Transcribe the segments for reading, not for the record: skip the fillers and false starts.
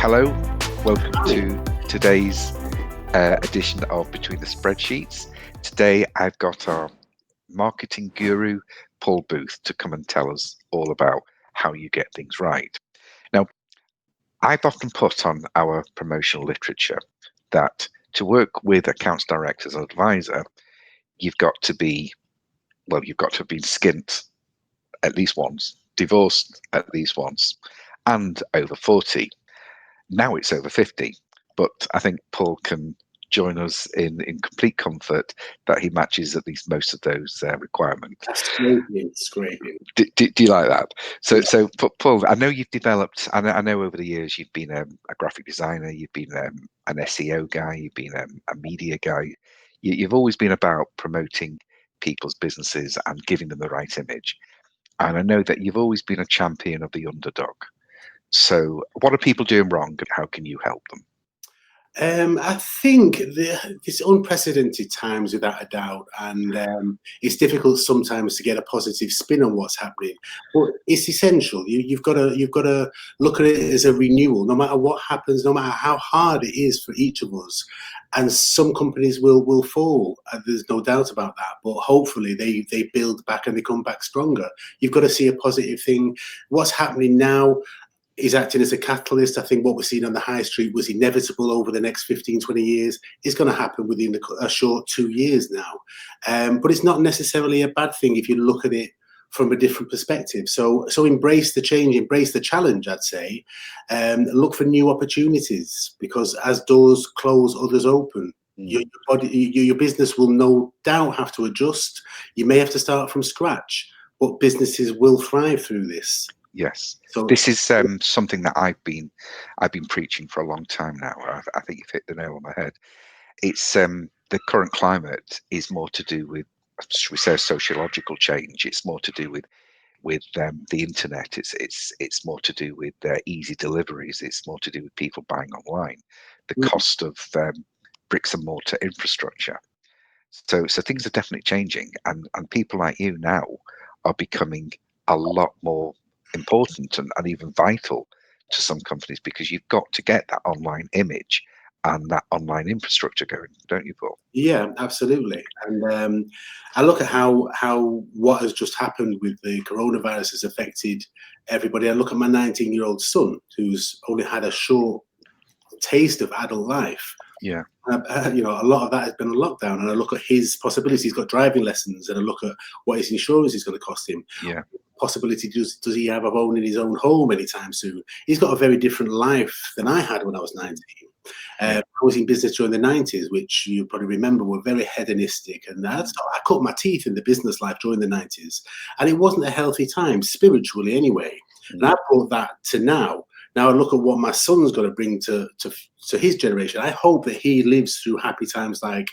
Hello, welcome to today's edition of Between the Spreadsheets. Today I've got our marketing guru, Paul Booth, to come and tell us all about how you get things right. Now, I've often put on our promotional literature that to work with accounts director as an advisor, you've got to have been skint at least once, divorced at least once, and over 40. Now it's over 50, but I think Paul can join us in complete comfort that he matches at least most of those requirements. That's scraping. Do you like that? Yeah. So Paul, I know you've developed, I know over the years you've been a graphic designer, you've been an SEO guy, you've been a media guy. You've always been about promoting people's businesses and giving them the right image. And I know that you've always been a champion of the underdog. So what are people doing wrong and how can you help them? I think it's unprecedented times without a doubt, and it's difficult sometimes to get a positive spin on what's happening. But it's essential. You've got to look at it as a renewal, no matter what happens, no matter how hard it is for each of us. And some companies will fall. There's no doubt about that. But hopefully they build back and they come back stronger. You've got to see a positive thing. What's happening now is acting as a catalyst. I think what we're seeing on the high street was inevitable over the next 15, 20 years. It's going to happen within a short 2 years now. But it's not necessarily a bad thing if you look at it from a different perspective. So embrace the change, embrace the challenge, I'd say. Look for new opportunities, because as doors close, others open. Your business will no doubt have to adjust. You may have to start from scratch, but businesses will thrive through this. Yes, so this is something that I've been preaching for a long time now. I think you've hit the nail on the head. It's the current climate is more to do with, should we say, sociological change. It's more to do with the internet. It's more to do with easy deliveries. It's more to do with people buying online. The cost of bricks and mortar infrastructure. So things are definitely changing, and people like you now are becoming a lot more important and even vital to some companies, because you've got to get that online image and that online infrastructure going, don't you, Paul? Yeah, absolutely. And I look at how what has just happened with the coronavirus has affected everybody. I look at my 19-year-old son, who's only had a short taste of adult life. Yeah. A lot of that has been a lockdown, and I look at his possibilities. He's got driving lessons, and I look at what his insurance is going to cost him. Yeah. Possibility does he have of owning his own home anytime soon? He's got a very different life than I had when I was 19. I was in business during the 90s, which you probably remember were very hedonistic, and I cut my teeth in the business life during the 90s, and it wasn't a healthy time spiritually anyway. And I brought that to now. Now I look at what my son's going to bring to his generation. I hope that he lives through happy times like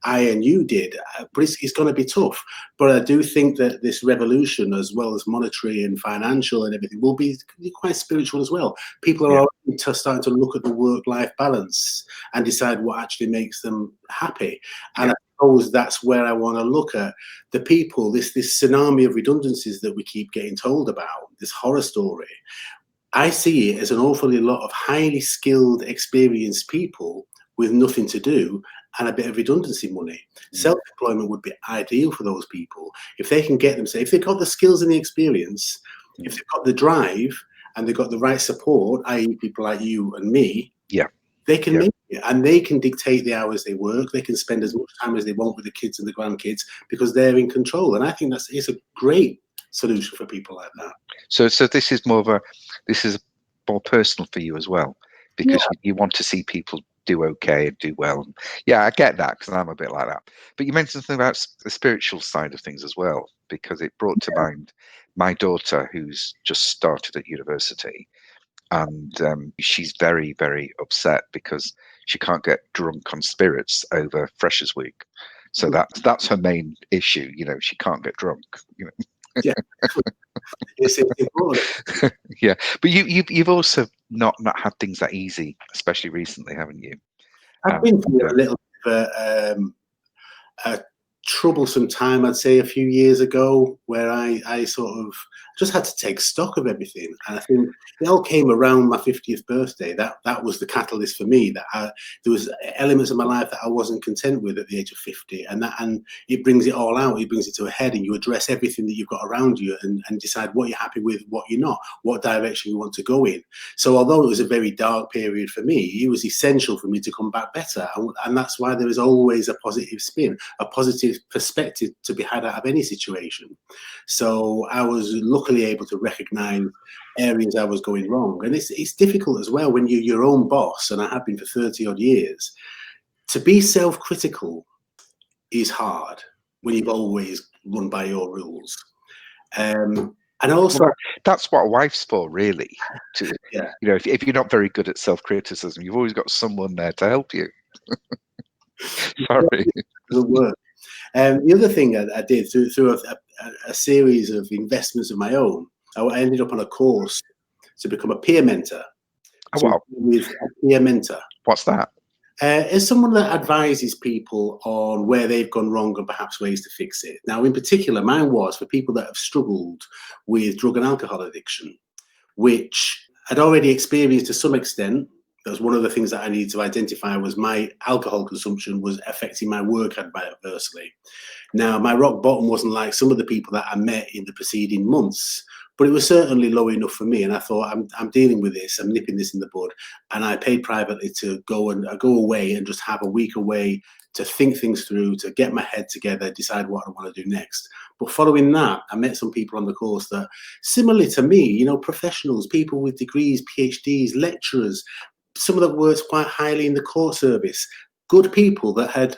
I and you did, but it's going to be tough. But I do think that this revolution, as well as monetary and financial and everything, will be quite spiritual as well. People are already starting to look at the work-life balance and decide what actually makes them happy. And I suppose that's where I want to look at the people, this tsunami of redundancies that we keep getting told about, this horror story. I see it as an awfully lot of highly skilled, experienced people with nothing to do and a bit of redundancy money. Self-employment would be ideal for those people. If they can get them, if they've got the skills and the experience, if they've got the drive and they've got the right support, i.e. people like you and me, they can make it, and they can dictate the hours they work. They can spend as much time as they want with the kids and the grandkids because they're in control. And I think it's a great solution for people like that. So this is more personal for you as well, because you want to see people do okay and do well. Yeah, I get that, because I'm a bit like that. But you mentioned something about the spiritual side of things as well, because it brought to mind my daughter, who's just started at university, and she's very, very upset because she can't get drunk on spirits over Freshers Week. So that's her main issue. She can't get drunk. Yeah, it's important. Yeah, but you've also not had things that easy, especially recently, haven't you? I've been through a little bit of a troublesome time, I'd say, a few years ago, where I sort of just had to take stock of everything. And I think it all came around my 50th birthday. That was the catalyst for me. There was elements of my life that I wasn't content with at the age of 50, and it brings it all out. It brings it to a head, and you address everything that you've got around you, and decide what you're happy with, what you're not, what direction you want to go in. So although it was a very dark period for me, it was essential for me to come back better, and that's why there is always a positive spin, a positive perspective to be had out of any situation. So I was luckily able to recognize areas I was going wrong. And it's difficult as well when you're your own boss, and I have been for 30 odd years. To be self-critical is hard when you've always run by your rules. And also, well, that's what a wife's for, really. Yeah. You know, if you're not very good at self-criticism, you've always got someone there to help you. Sorry. It doesn't work. The other thing I did through a series of investments of my own, I ended up on a course to become a peer mentor. Oh, wow. With a peer mentor. What's that? As someone that advises people on where they've gone wrong and perhaps ways to fix it. Now, in particular, mine was for people that have struggled with drug and alcohol addiction, which I'd already experienced to some extent. That was one of the things that I needed to identify, was my alcohol consumption was affecting my work adversely. Now, my rock bottom wasn't like some of the people that I met in the preceding months, but it was certainly low enough for me. And I thought, I'm dealing with this, I'm nipping this in the bud. And I paid privately to go away and just have a week away to think things through, to get my head together, decide what I want to do next. But following that, I met some people on the course that, similarly to me, you know, professionals, people with degrees, PhDs, lecturers, some of that worked quite highly in the court service, good people that had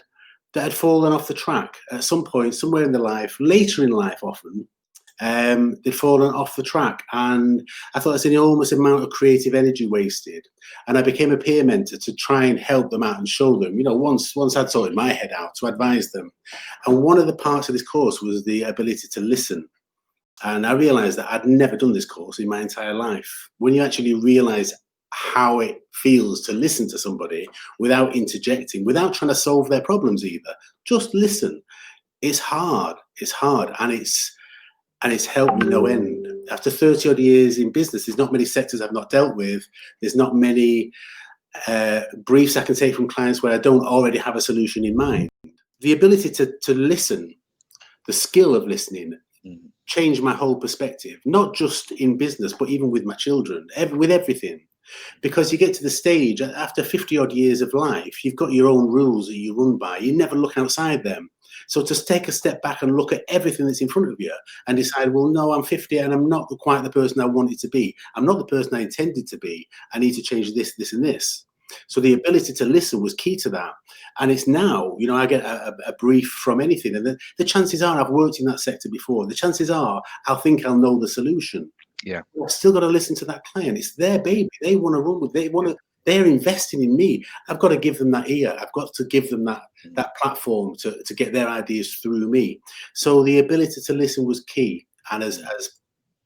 fallen off the track at some point, somewhere in their life, later in life often, they'd fallen off the track. And I thought that's an enormous amount of creative energy wasted. And I became a peer mentor to try and help them out and show them, you know, once I'd sorted my head out, to advise them. And one of the parts of this course was the ability to listen. And I realized that I'd never done this course in my entire life. When you actually realize how it feels to listen to somebody without interjecting, without trying to solve their problems either, just listen. It's hard, and it's helped me no end. After 30 odd years in business, there's not many sectors I've not dealt with. There's not many briefs I can take from clients where I don't already have a solution in mind. The ability to listen, the skill of listening, changed my whole perspective, not just in business, but even with my children, with everything. Because you get to the stage, after 50 odd years of life, you've got your own rules that you run by. You never look outside them. So to take a step back and look at everything that's in front of you and decide, well, no, I'm 50 and I'm not quite the person I wanted to be. I'm not the person I intended to be. I need to change this, this, and this. So the ability to listen was key to that. And it's now, you know, I get a brief from anything, and the chances are I've worked in that sector before. The chances are I'll think I'll know the solution. Yeah. I've still got to listen to that client. It's their baby. They want to run with it. They're investing in me. I've got to give them that ear. I've got to give them that platform to get their ideas through me. So the ability to listen was key, and has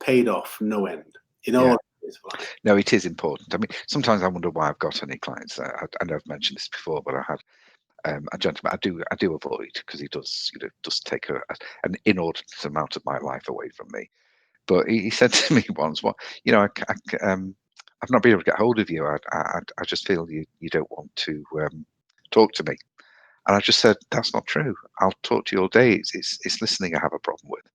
paid off no end in all areas of life. No, it is important. I mean, sometimes I wonder why I've got any clients. I know I've mentioned this before, but I had a gentleman I do avoid, because he does, you know, just take an inordinate amount of my life away from me. But he said to me once, "Well, you know, I've not been able to get hold of you. I just feel you don't want to talk to me." And I just said, "That's not true. I'll talk to you all day. It's listening I have a problem with."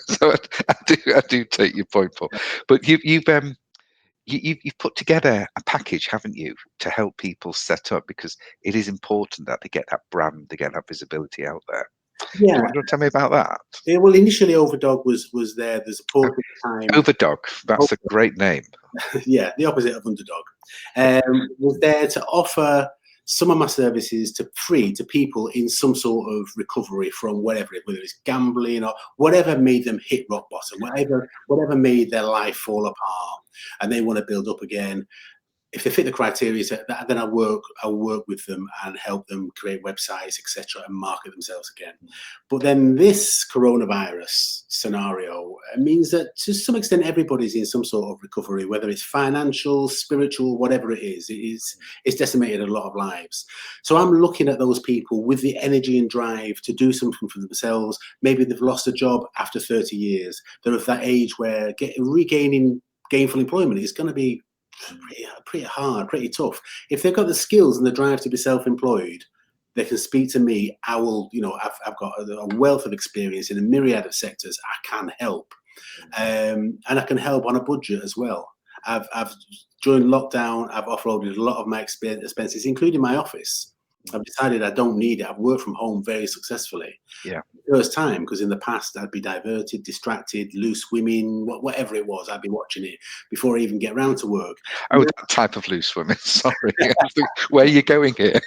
So I do take your point, Paul. But you've put together a package, haven't you, to help people set up, because it is important that they get that brand, they get that visibility out there. Yeah. Do you want to tell me about that? Yeah, well, initially Overdog was there. There's a port time. Overdog, that's a great name. Yeah, the opposite of Underdog. Was there to offer some of my services free to people in some sort of recovery from whatever it's gambling or whatever made them hit rock bottom, whatever made their life fall apart and they want to build up again. if they fit the criteria, then I'll work with them and help them create websites, etc., and market themselves again. But then this coronavirus scenario means that to some extent everybody's in some sort of recovery, whether it's financial, spiritual, whatever it is. It's decimated a lot of lives. So I'm looking at those people with the energy and drive to do something for themselves. Maybe they've lost a job after 30 years. They're of that age where regaining gainful employment is going to be pretty hard, pretty tough. If they've got the skills and the drive to be self-employed, they can speak to me. I will, I've got a wealth of experience in a myriad of sectors. I can help, and I can help on a budget as well. I've during lockdown, I've offloaded a lot of my expenses, including my office. I've decided I don't need it. I've worked from home very successfully. Yeah. First time, because in the past I'd be diverted, distracted, loose swimming, whatever it was, I'd be watching it before I even get round to work. Oh, that type of loose swimming. Sorry. Where are you going here?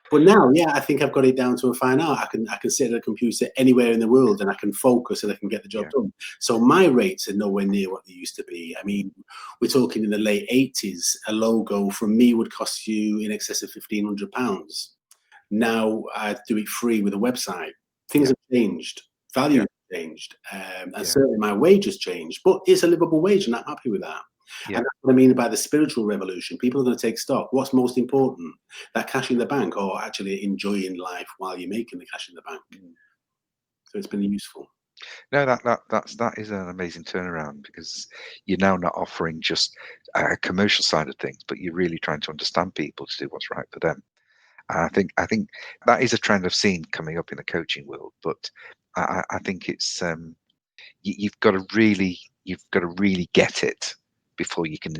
But now, yeah, I think I've got it down to a fine art. I can sit at a computer anywhere in the world and I can focus and I can get the job done. So my rates are nowhere near what they used to be. I mean, we're talking in the late 80s, a logo from me would cost you in excess of £1,500. Now I do it free with a website. Things have changed. Value has changed. And certainly my wage has changed, but it's a livable wage and I'm happy with that. Yeah. And that's what I mean by the spiritual revolution. People are going to take stock. What's most important? That cash in the bank or actually enjoying life while you're making the cash in the bank? So it's been useful. No, that is an amazing turnaround, because you're now not offering just a commercial side of things, but you're really trying to understand people to do what's right for them. And I think that is a trend I've seen coming up in the coaching world, but I think it's you've got to really get it before you can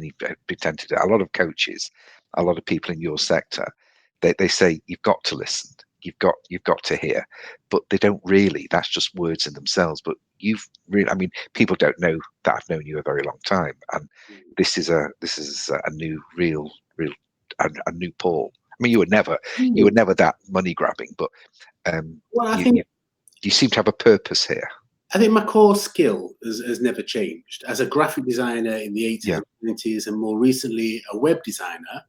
be tempted. A lot of coaches, a lot of people in your sector, they say you've got to listen, you've got to hear, but they don't really. That's just words in themselves. But you've really, I mean, people don't know that I've known you a very long time, and this is a new real a new Paul. I mean, you were never that money grabbing, but Well, I think you seem to have a purpose here. I think my core skill has never changed. As a graphic designer in the 80s and 90s, and more recently a web designer,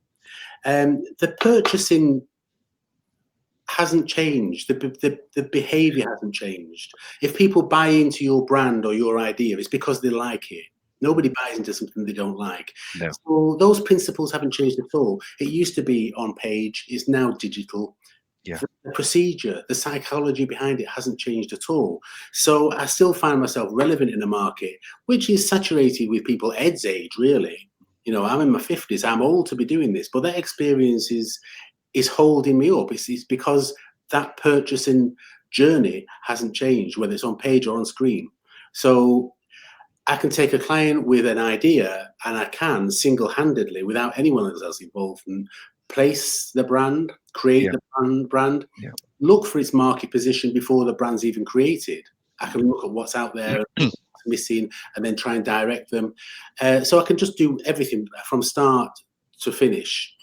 the purchasing hasn't changed. The behavior hasn't changed. If people buy into your brand or your idea, it's because they like it. Nobody buys into something they don't like. No. So those principles haven't changed at all. It used to be on page, it's now digital. Yeah. The procedure, the psychology behind it hasn't changed at all. So I still find myself relevant in a market which is saturated with people Ed's age, really. I'm in my 50s. I'm old to be doing this, but that experience is holding me up. It's because that purchasing journey hasn't changed, whether it's on page or on screen. So I can take a client with an idea and I can single-handedly, without anyone else involved, and place the brand, create the brand, look for its market position before the brand's even created. I can look at what's out there, what's missing, and then try and direct them. So I can just do everything from start to finish.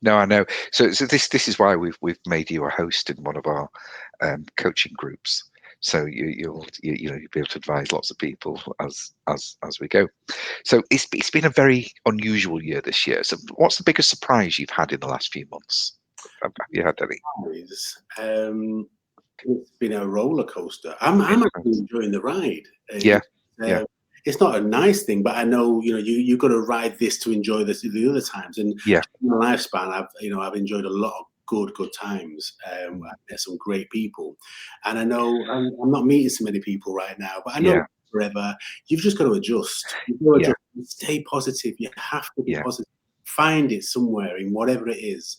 No, I know. So this is why we've made you a host in one of our coaching groups. So you'll be able to advise lots of people as we go. So it's been a very unusual year this year. So what's the biggest surprise you've had in the last few months? Have you had any? It's been a roller coaster. I'm actually enjoying the ride. It's not a nice thing, but I know you've got to ride this to enjoy the other times. And in my lifespan, I've enjoyed a lot of good times. I've met some great people, and I know I'm not meeting so many people right now, but I know forever you've just got to adjust. You've got to just stay positive. You have to be positive. Find it somewhere in whatever it is,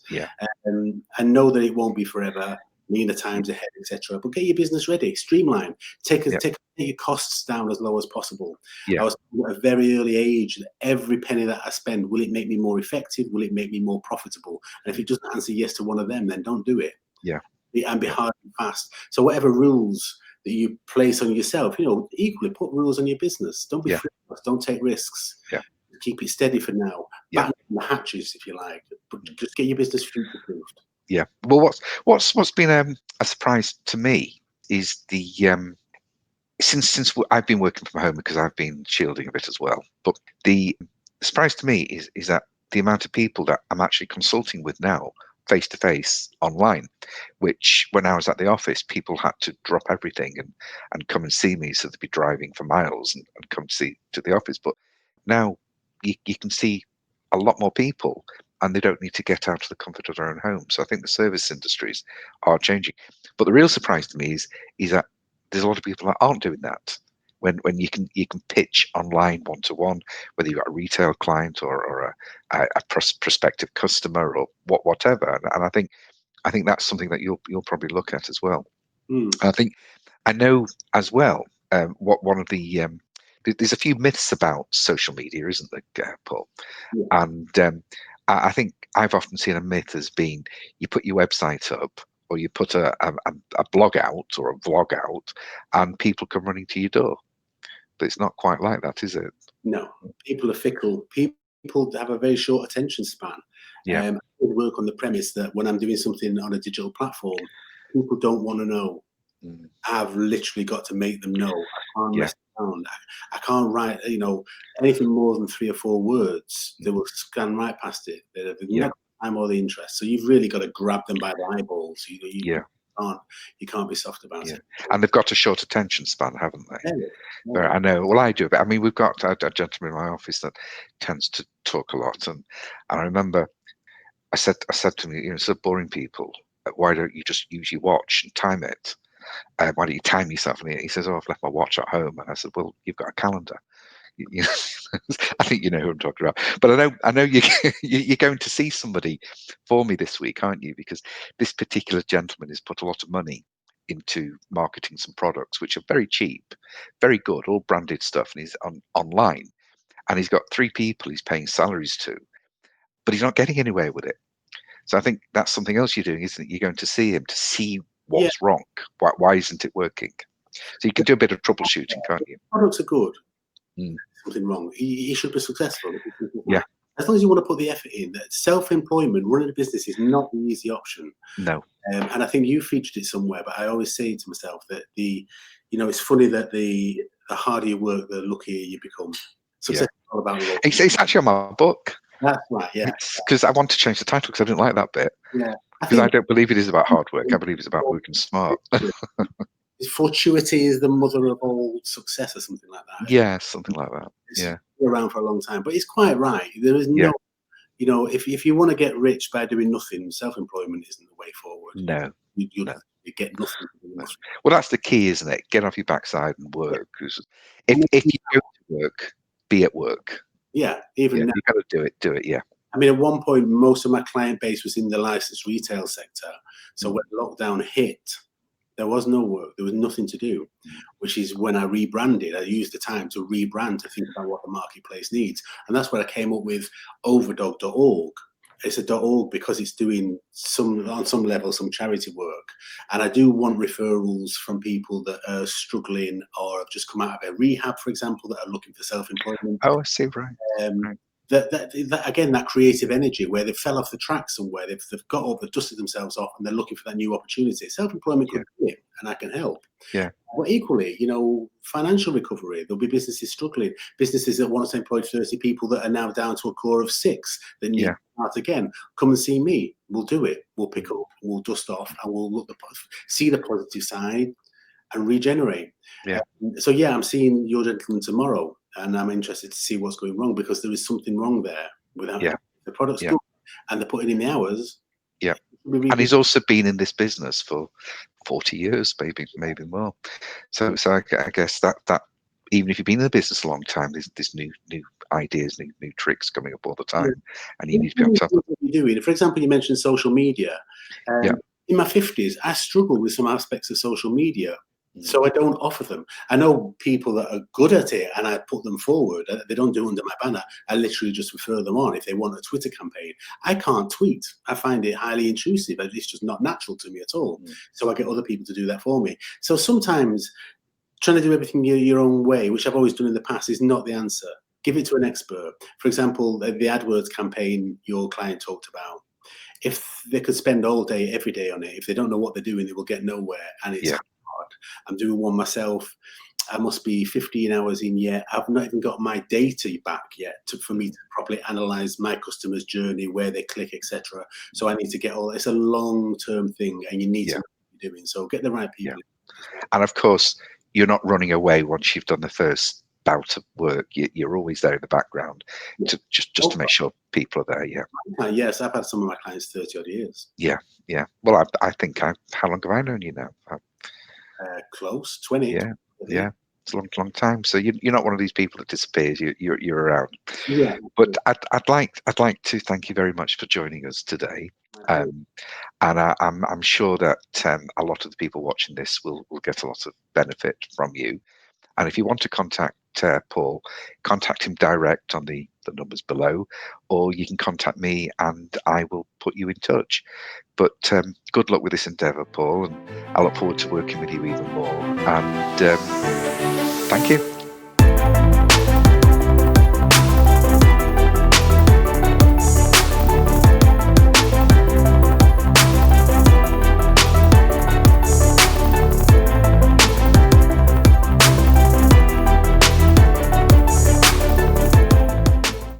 and know that it won't be forever. Mean the times ahead, etc. But get your business ready, streamline, take your costs down as low as possible. I was at a very early age that every penny that I spend, will it make me more effective? Will it make me more profitable? And if it doesn't answer yes to one of them, then don't do it. And be hard and fast. So whatever rules that you place on yourself, equally put rules on your business. Don't be frivolous. Don't take risks. Keep it steady for now. Batten the hatches, if you like, but just get your business future-proofed. Yeah. Well, what's been a surprise to me is the since I've been working from home, because I've been shielding a bit as well, but the surprise to me is that the amount of people that I'm actually consulting with now, face to face, online, which when I was at the office, people had to drop everything and come and see me, so they'd be driving for miles and come see to the office. But now you can see a lot more people, and they don't need to get out of the comfort of their own home. So I think the service industries are changing. But the real surprise to me is that there's a lot of people that aren't doing that. When you can pitch online one to one, whether you've got a retail client or a prospective customer or whatever, and I think that's something that you'll probably look at as well. Mm. I know as well, what one of the there's a few myths about social media, isn't there, Paul? Yeah. And I think I've often seen a myth as being you put your website up or you put a blog out or a vlog out, and people come running to your door. But it's not quite like that, is it? No, people are fickle. People have a very short attention span. Yeah. I would work on the premise that when I'm doing something on a digital platform, people don't want to know. Mm. I've literally got to make them know. I can't Yeah. mess around. I can't write, anything more than 3 or 4 words. They will scan right past it. They've Yeah. not got time or the interest. So you've really got to grab them by the eyeballs. Yeah. You can't be soft about Yeah. it. And they've got a short attention span, haven't they? Yeah. I know. Well, I do, but I mean, we've got a gentleman in my office that tends to talk a lot, and I remember I said to him, instead of boring people, why don't you just use your watch and time it? Why don't you time yourself? And he says, "Oh, I've left my watch at home." And I said, "Well, you've got a calendar." You know, I think you know who I'm talking about. But I know you're going to see somebody for me this week, aren't you? Because this particular gentleman has put a lot of money into marketing some products which are very cheap, very good, all branded stuff, and he's online, and he's got 3 people he's paying salaries to, but he's not getting anywhere with it. So I think that's something else you're doing, isn't it? You're going to see him to see Yeah. what's wrong. Why isn't it working? So you can do a bit of troubleshooting, can't you? Products are good. Mm. Something wrong. He should be successful. Yeah. As long as you want to put the effort in, that self-employment, running a business is not the easy option. No. And I think you featured it somewhere, but I always say to myself that it's funny that the harder you work, the luckier you become. Success is all about luck. It's actually on my book. That's right, yeah. Because I want to change the title because I didn't like that bit. Yeah. Because I don't believe it is about hard work. I believe it's about working smart. Fortuity is the mother of all success, or something like that. Yeah, something like that. It's Yeah. been around for a long time, but it's quite right. There is no, if you want to get rich by doing nothing, self-employment isn't the way forward. No. You No. get nothing. No. Well, that's the key, isn't it? Get off your backside and work. If you go to work, be at work. Yeah, even now. You got to do it. Yeah. I mean, at one point, most of my client base was in the licensed retail sector. So when lockdown hit, there was no work. There was nothing to do, which is when I rebranded. I used the time to rebrand, to think about what the marketplace needs. And that's where I came up with overdog.org. It's a .org because it's doing on some level, some charity work. And I do want referrals from people that are struggling or have just come out of a rehab, for example, that are looking for self-employment. Oh, I see. Right. Right. That again, that creative energy where they fell off the track somewhere, they've got up, they've dusted themselves off, and they're looking for that new opportunity. Self-employment could be it, and I can help. Yeah. But equally, financial recovery, there'll be businesses struggling, businesses that once employed 30 people that are now down to a core of 6 that need to start again. Come and see me. We'll do it. We'll pick up, we'll dust off, and we'll see the positive side and regenerate. Yeah. So yeah, I'm seeing your gentleman tomorrow, and I'm interested to see what's going wrong, because there is something wrong there without the product's good and they're putting in the hours. Yeah. And he's also been in this business for 40 years, maybe more. So I guess that even if you've been in the business a long time, there's new ideas, new tricks coming up all the time, and you need to be on top of what you're doing. For example, you mentioned social media. In my 50s, I struggle with some aspects of social media. So I don't offer them. I know people that are good at it, and I put them forward. They don't do it under my banner. I literally just refer them on if they want a Twitter campaign. I can't tweet. I find it highly intrusive. It's just not natural to me at all. So I get other people to do that for me. So sometimes trying to do everything your own way, which I've always done in the past, is not the answer. Give it to an expert. For example, the AdWords campaign your client talked about. If they could spend all day, every day on it, if they don't know what they're doing, they will get nowhere, and it's hard. I'm doing one myself. I must be 15 hours in yet. I've not even got my data back yet for me to properly analyze my customer's journey, where they click, etc. So I need to get all. It's a long-term thing, and you need to Yeah, know what you're doing. So get the right yeah. people as well. And of course, you're not running away once you've done the first bout of work. You're always there in the background Yeah. to just to Oh, make sure people are there. Yeah, yes, I've had some of my clients 30 odd years. yeah, yeah. Well, I think how long have I known you now? Close, 20. Yeah, yeah. It's a long, long time. So you're not one of these people that disappears. You're around. Yeah. But I'd like to thank you very much for joining us today. Um, and I'm sure that a lot of the people watching this will get a lot of benefit from you. And if you want to contact Paul, contact him direct on the numbers below, or you can contact me and I will put you in touch. But good luck with this endeavour, Paul, and I look forward to working with you even more. And thank you.